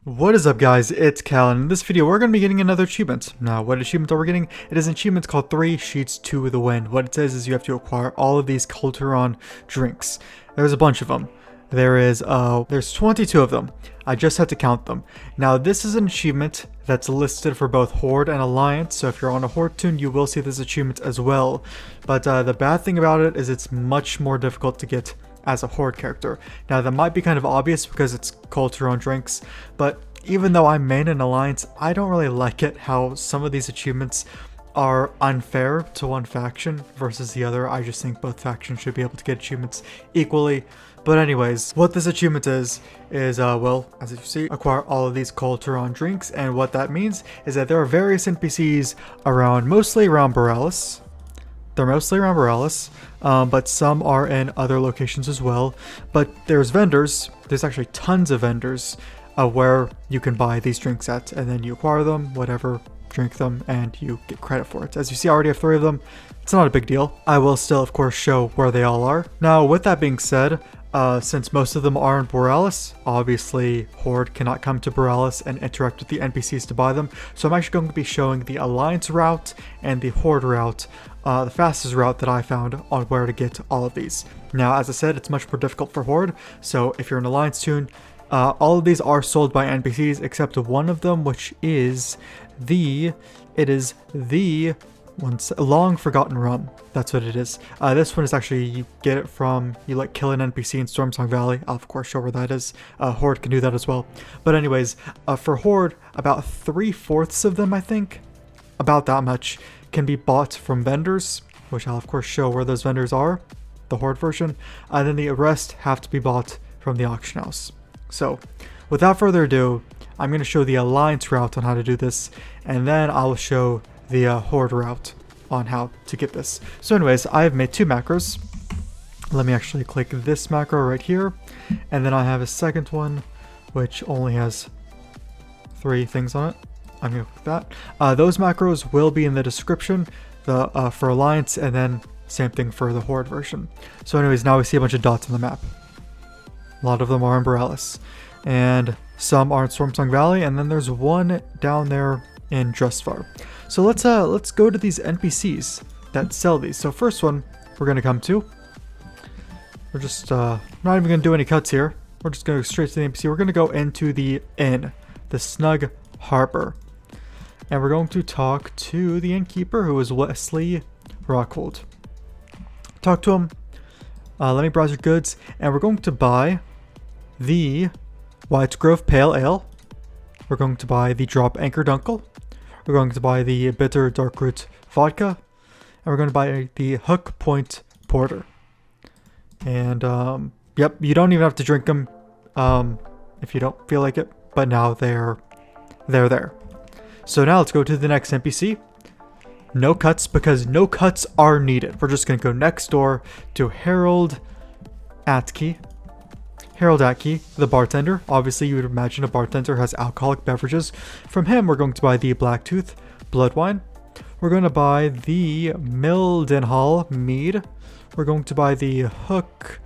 What is up, guys? It's Cal, and in this video we're going to be getting another achievement. Now, what achievement are we getting? It is an achievement called 3 Sheets to the Wind. What it says is you have to acquire all of these Culturon drinks. There's a bunch of them. There's 22 of them. I just had to count them. Now, this is an achievement that's listed for both Horde and Alliance, so if you're on a Horde toon, you will see this achievement as well. But the bad thing about it is it's much more difficult to get as a Horde character. Now, that might be kind of obvious because it's Culturon drinks, but even though I main an Alliance, I don't really like it how some of these achievements are unfair to one faction versus the other. I just think both factions should be able to get achievements equally. But anyways, what this achievement is well, as you see, acquire all of these Culturon drinks, and what that means is that there are various NPCs mostly around Boralus. They're mostly around Boralus, but some are in other locations as well. But there's vendors, there's actually tons of vendors where you can buy these drinks at, and then you acquire them, whatever, drink them, and you get credit for it. As you see, I already have 3 of them. It's not a big deal. I will still, of course, show where they all are. Now, with that being said, since most of them are in Boralus, obviously Horde cannot come to Boralus and interact with the NPCs to buy them. So I'm actually going to be showing the Alliance route and the Horde route, the fastest route that I found on where to get all of these. Now, as I said, it's much more difficult for Horde, so if you're an Alliance toon, all of these are sold by NPCs except one of them, which is the Long-Forgotten Rum. That's what it is. This one is actually, you get it from, you like kill an NPC in Stormsong Valley. I'll of course show where that is. Horde can do that as well. But anyways, for Horde, about 3/4 of them, I think, about that much, can be bought from vendors, which I'll of course show where those vendors are, the Horde version. And then the rest have to be bought from the auction house. So, without further ado, I'm going to show the Alliance route on how to do this, and then I'll show the Horde route on how to get this. So anyways, I have made 2 macros. Let me actually click this macro right here, and then I have a second one which only has 3 things on it. I'm going to click that. Those macros will be in the description for Alliance, and then same thing for the Horde version. So anyways, now we see a bunch of dots on the map. A lot of them are in Boralus, and some are in Stormsong Valley, and then there's one down there in Drustvar. So let's go to these NPCs that sell these. So first one we're gonna come to. We're just not even gonna do any cuts here. We're just gonna go straight to the NPC. We're gonna go into the inn, the Snug Harbor, and we're going to talk to the innkeeper, who is Wesley Rockhold. Talk to him. Let me browse your goods, and we're going to buy the White Grove Pale Ale. We're going to buy the Drop Anchor Dunkel. We're going to buy the Bitter Darkroot Vodka. And we're going to buy the Hook Point Porter. And, yep, you don't even have to drink them if you don't feel like it. But now they're there. So now let's go to the next NPC. No cuts, because no cuts are needed. We're just going to go next door to Harold Atkey. Harold Atkey, the bartender. Obviously, you would imagine a bartender has alcoholic beverages. From him, we're going to buy the Blacktooth Blood Wine. We're going to buy the Mildenhall Mead. We're going to buy the Hook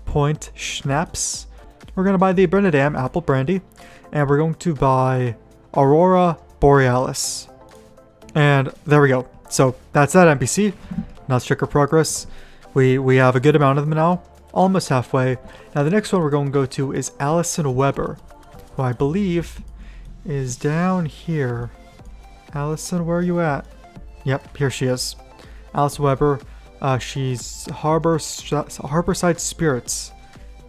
Point Schnapps. We're going to buy the Brenadam Apple Brandy. And we're going to buy Aurora Borealis. And there we go. So that's that NPC. Now let's check our progress. We have a good amount of them now. Almost halfway. Now the next one we're going to go to is Allison Weber, who I believe is down here. Allison, where are you at? Yep, here she is. Allison Weber. She's Harborside Spirits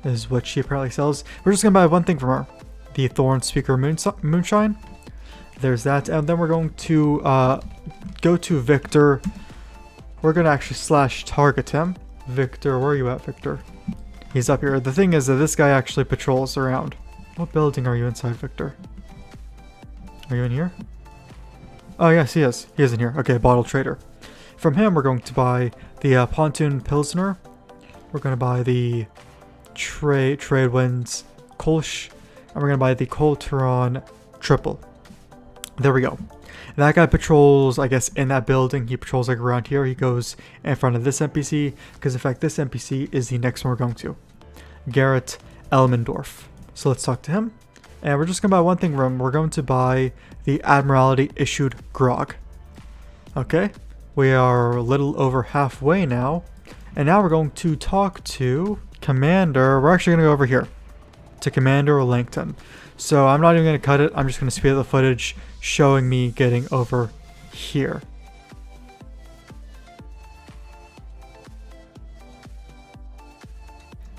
is what she apparently sells. We're just going to buy one thing from her. The Thorn Speaker Moonshine. There's that. And then we're going to go to Victor. We're going to actually /target him. Victor, where are you at, Victor? He's up here. The thing is that this guy actually patrols around. What building are you inside, Victor? Are you in here? Oh, yes, he is. He is in here. Okay, Bottle Trader. From him, we're going to buy the Pontoon Pilsner. We're going to buy the Tradewinds Kolsch. And we're going to buy the Culturon Triple. There we go. That guy patrols, I guess, in that building. He patrols like around here. He goes in front of this NPC, because in fact this NPC is the next one we're going to. Garrett Elmendorf. So let's talk to him. And we're just going to buy one thing room. We're going to buy the Admiralty issued grog. Okay, we are a little over halfway now. And now we're going to talk to Commander. We're actually going to go over here to Commander Langton. So I'm not even going to cut it. I'm just going to speed up the footage showing me getting over here.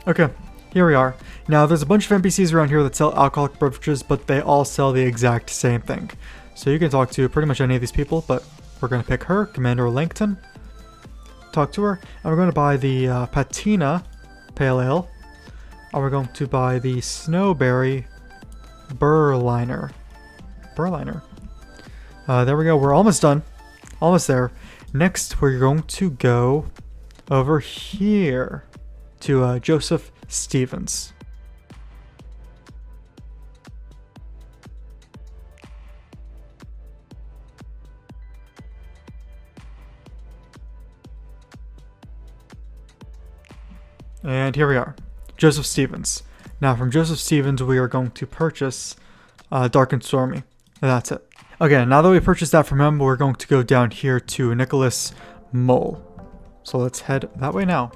Okay, here we are. Now there's a bunch of NPCs around here that sell alcoholic beverages, but they all sell the exact same thing. So you can talk to pretty much any of these people, but we're going to pick her, Commander Langton. Talk to her, and we're going to buy the Patina Pale Ale. And we're going to buy the Snowberry Burliner. There we go. We're almost done. Almost there. Next, we're going to go over here to Joseph Stevens. And here we are. Joseph Stevens. Now from Joseph Stevens we are going to purchase Dark and Stormy. And that's it. Okay, now that we purchased that from him, we're going to go down here to Nicolas Moal. So let's head that way now.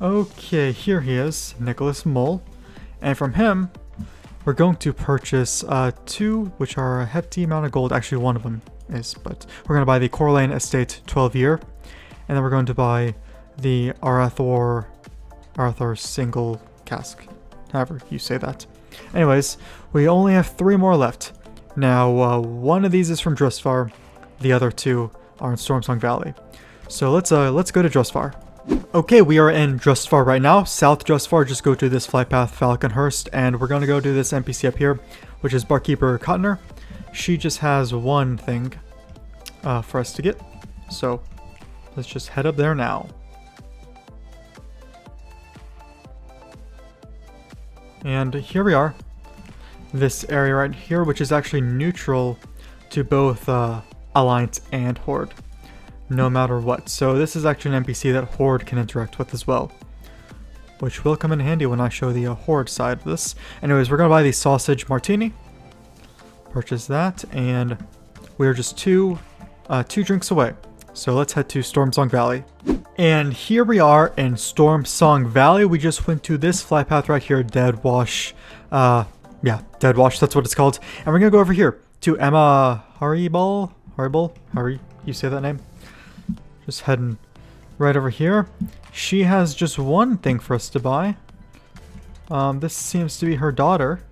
Okay, here he is, Nicolas Moal. And from him, we're going to purchase two, which are a hefty amount of gold. Actually, one of them is, but we're going to buy the Corlane Estate 12 year. And then we're going to buy the Arathor single cask. However you say that. Anyways, we only have 3 more left. Now, one of these is from Drustvar. The other 2 are in Stormsong Valley. So let's go to Drustvar. Okay, we are in Drustvar right now. South Drustvar, just go to this flight path, Falconhurst, and we're going to go to this NPC up here, which is Barkeeper Cotner. She just has one thing for us to get, so let's just head up there now. And here we are. This area right here, which is actually neutral to both Alliance and Horde. No matter what. So this is actually an NPC that Horde can interact with as well, which will come in handy when I show the Horde side of this. Anyways, we're going to buy the Sausage Martini. Purchase that, and we're just two drinks away. So let's head to Stormsong Valley. And here we are in Stormsong Valley. We just went to this flight path right here, Dead Wash. Yeah, Dead Wash, that's what it's called. And we're going to go over here to Emma Haribull. How you say that name? Just heading right over here. She has just one thing for us to buy. This seems to be her daughter.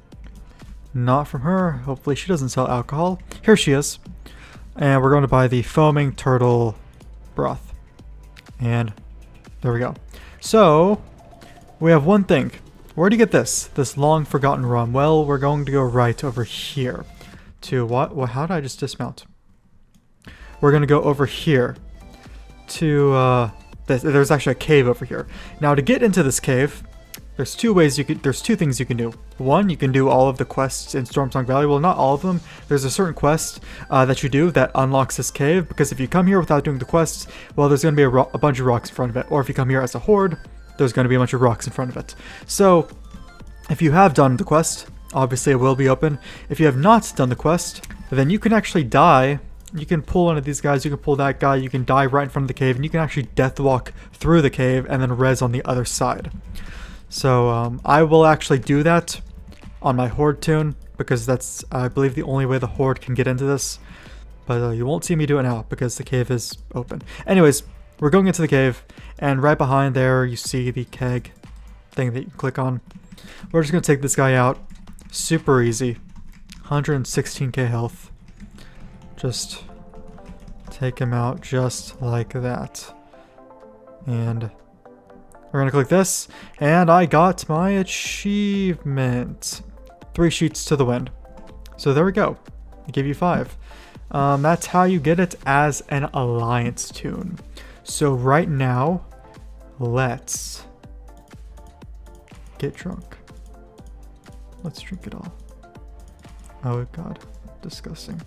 Not from her. Hopefully she doesn't sell alcohol. Here she is. And we're going to buy the Foaming Turtle Broth. And there we go. So, we have one thing. Where do you get this? This Long-Forgotten Rum. Well, we're going to go right over here. To what? Well, how did I just dismount? We're going to go over here. To there's actually a cave over here. Now to get into this cave, there's two things you can do. One, you can do all of the quests in Stormsong Valley. Well, not all of them. There's a certain quest that you do that unlocks this cave, because if you come here without doing the quests, well, there's going to be a bunch of rocks in front of it. Or if you come here as a horde, there's going to be a bunch of rocks in front of it. So if you have done the quest, obviously it will be open. If you have not done the quest, then you can actually die. You can pull one of these guys, you can pull that guy, you can die right in front of the cave, and you can actually death walk through the cave and then res on the other side. So I will actually do that on my Horde tune, because that's, I believe, the only way the Horde can get into this. But you won't see me do it now, because the cave is open. Anyways, we're going into the cave, and right behind there you see the keg thing that you can click on. We're just going to take this guy out. Super easy. 116k health. Just take him out just like that. And we're gonna click this, and I got my achievement. 3 sheets to the wind. So there we go. I gave you 5. That's how you get it as an Alliance tune. So right now, let's get drunk. Let's drink it all. Oh god, disgusting.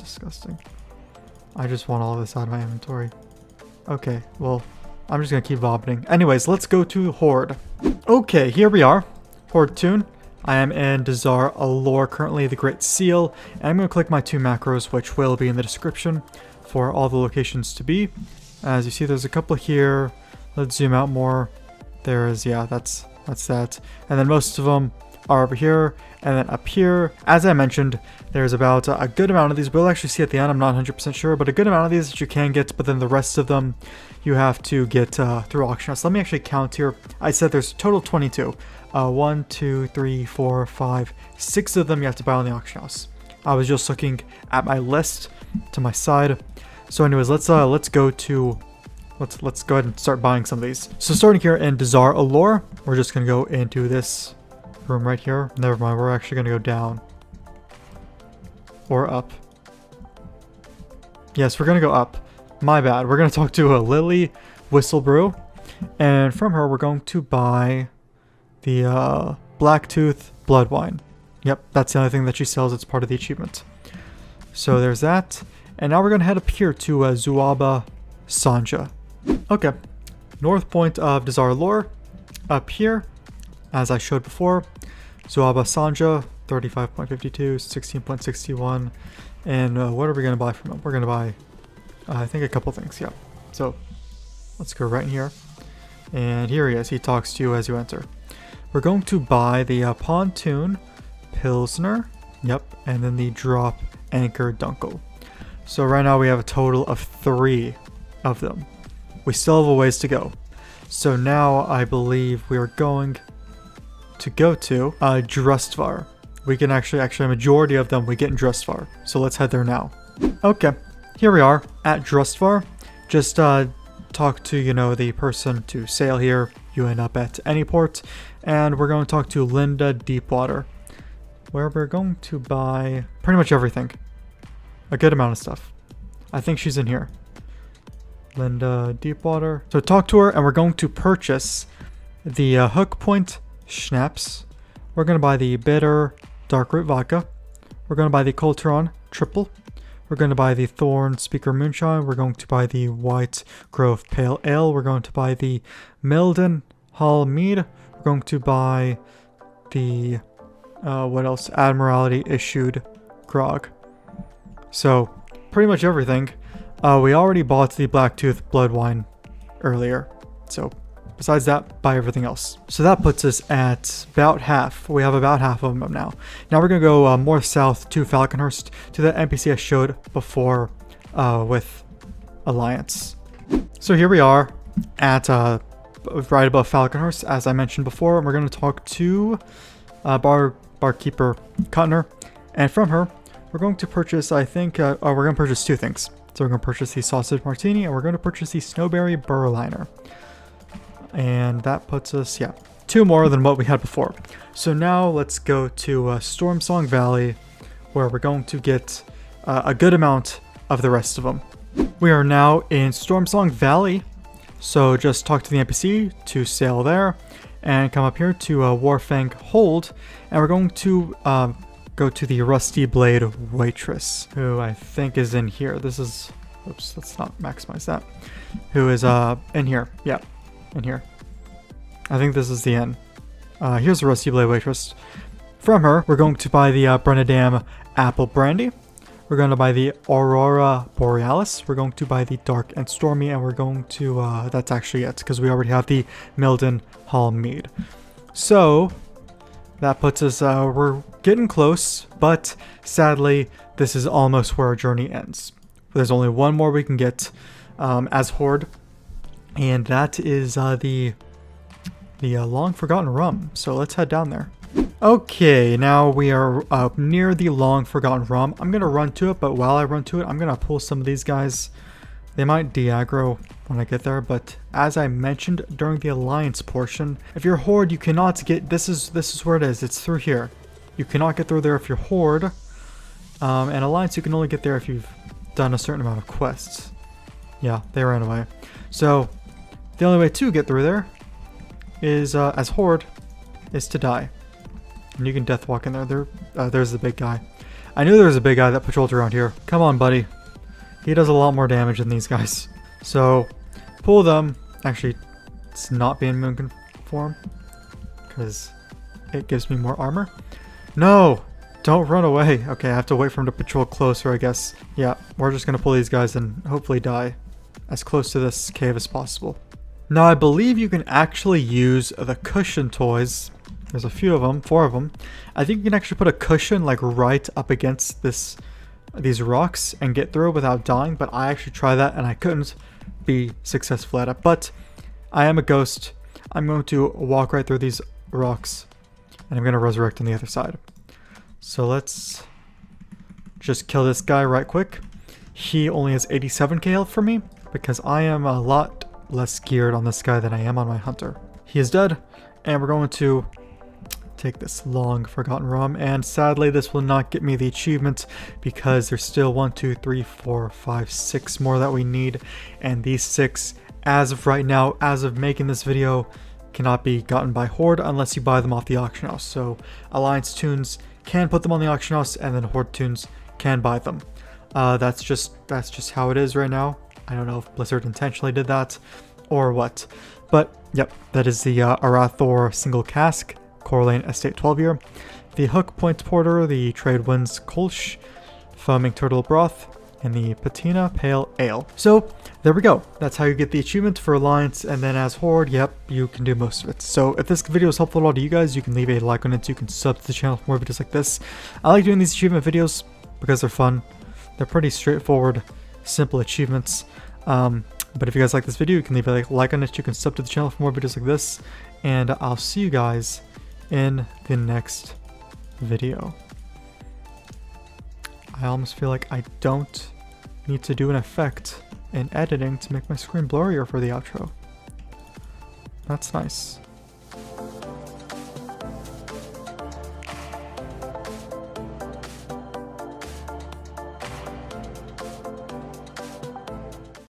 disgusting. I just want all this out of my inventory. Okay, well, I'm just gonna keep vomiting. Anyways, let's go to Horde. Okay, here we are. Horde Tune. I am in Dazar'alor, currently the Great Seal. And I'm gonna click my 2 macros, which will be in the description for all the locations to be. As you see, there's a couple here. Let's zoom out more. There is, yeah, that's that. And then most of them are over here. And then up here, as I mentioned, there's about a good amount of these. We'll actually see at the end, I'm not 100% sure, but a good amount of these that you can get, but then the rest of them you have to get through auction house. Let me actually count here. I said there's total 22. 1, 2, 3, 4, 5, 6 of them you have to buy on the auction house. I was just looking at my list to my side. So anyways, let's go ahead and start buying some of these. So starting here in Dazar'alor, we're just gonna go into this room right here. Never mind, we're actually gonna go down or up. Yes, we're gonna go up. My bad. We're gonna talk to a Lily Whislebrew, and from her we're going to buy the Blacktooth Blood Wine. Yep, that's the only thing that she sells. It's part of the achievement. So there's that. And now we're going to head up here to Zuaba Sanja. Okay, north point of Dazar'alor. Up here, as I showed before, Zuaba Sanja, 35.52, 16.61. And what are we going to buy from him? We're going to buy, I think, a couple things, yeah. So let's go right in here. And here he is. He talks to you as you enter. We're going to buy the Pontoon Pilsner, yep, and then the Drop Anchor Dunkel. So right now we have a total of 3 of them. We still have a ways to go. So now I believe we are going to go to Drustvar. We can actually a majority of them we get in Drustvar. So let's head there now. Okay, here we are at Drustvar. Just talk to, you know, the person to sail here. You end up at any port. And we're going to talk to Linda Deepwater, where we're going to buy pretty much everything. A good amount of stuff. I think she's in here. Linda Deepwater. So talk to her, and we're going to purchase the Hook Point Schnapps. We're going to buy the Bitter Dark Root Vodka. We're going to buy the Coltron Triple. We're going to buy the Thorn Speaker Moonshine. We're going to buy the White Grove Pale Ale. We're going to buy the Milden Hall Mead. We're going to buy the, what else? Admiralty issued grog. So, pretty much everything. We already bought the Blacktooth Blood Wine earlier. So, besides that, buy everything else. So that puts us at about half. We have about half of them now. Now we're going to go more south to Falconhurst, to the NPC I showed before with Alliance. So here we are at right above Falconhurst, as I mentioned before. And we're going to talk to Barkeeper Cotner. And from her, we're going to purchase, I think, we're going to purchase 2 things. So we're going to purchase the Sausage Martini, and we're going to purchase the Snowberry Burliner. And that puts us, yeah, 2 more than what we had before. So now let's go to Stormsong Valley, where we're going to get a good amount of the rest of them. We are now in Stormsong Valley, so just talk to the NPC to sail there, and come up here to Warfang Hold, and we're going to go to the Rusty Blade Waitress, who I think is in here. This is, oops, let's not maximize that. Who is in here, yeah. In here. I think this is the inn. Here's the Rusty Blade Waitress. From her, we're going to buy the Brennadam Apple Brandy. We're going to buy the Aurora Borealis. We're going to buy the Dark and Stormy, and we're going to, that's actually it, because we already have the Milden Hall Mead. So, that puts us, we're getting close, but sadly, this is almost where our journey ends. There's only one more we can get as Horde. And that is the Long-Forgotten Rum. So let's head down there. Okay, now we are near the Long-Forgotten Rum. I'm going to run to it, but while I run to it, I'm going to pull some of these guys. They might de-aggro when I get there, but as I mentioned during the Alliance portion, if you're Horde, you cannot get, this is where it is. It's through here. You cannot get through there if you're Horde. And Alliance, you can only get there if you've done a certain amount of quests. Yeah, they ran away. So the only way to get through there is, as Horde, is to die. And you can death walk in there. There's the big guy. I knew there was a big guy that patrolled around here. Come on, buddy. He does a lot more damage than these guys. So, pull them. Actually, it's not being moon form because it gives me more armor. No! Don't run away. Okay, I have to wait for him to patrol closer, I guess. Yeah, we're just gonna pull these guys and hopefully die as close to this cave as possible. Now, I believe you can actually use the cushion toys. There's a few of them, 4 of them. I think you can actually put a cushion like right up against these rocks and get through without dying, but I actually tried that and I couldn't be successful at it. But I am a ghost. I'm going to walk right through these rocks and I'm going to resurrect on the other side. So let's just kill this guy right quick. He only has 87k health for me because I am a lot less geared on this guy than I am on my hunter. He is dead, and we're going to take this Long-Forgotten Rum, and sadly this will not get me the achievement because there's still 1, 2, 3, 4, 5, 6 more that we need, and these 6, as of right now, as of making this video, cannot be gotten by Horde unless you buy them off the auction house. So Alliance Tunes can put them on the auction house, and then Horde Tunes can buy them. That's just how it is right now. I don't know if Blizzard intentionally did that or what, but yep, that is the Arathor single cask, Corlane Estate 12 year, the Hook Point Porter, the Trade Winds Kolsch, Foaming Turtle Broth, and the Patina Pale Ale. So there we go. That's how you get the achievement for Alliance, and then as Horde, yep, you can do most of it. So if this video was helpful at all to you guys, you can leave a like on it. You can sub to the channel for more videos like this. I like doing these achievement videos because they're fun. They're pretty straightforward, simple achievements. But if you guys like this video, you can leave a like on it. You can sub to the channel for more videos like this, and I'll see you guys in the next video. I almost feel like I don't need to do an effect in editing to make my screen blurrier for the outro. That's nice.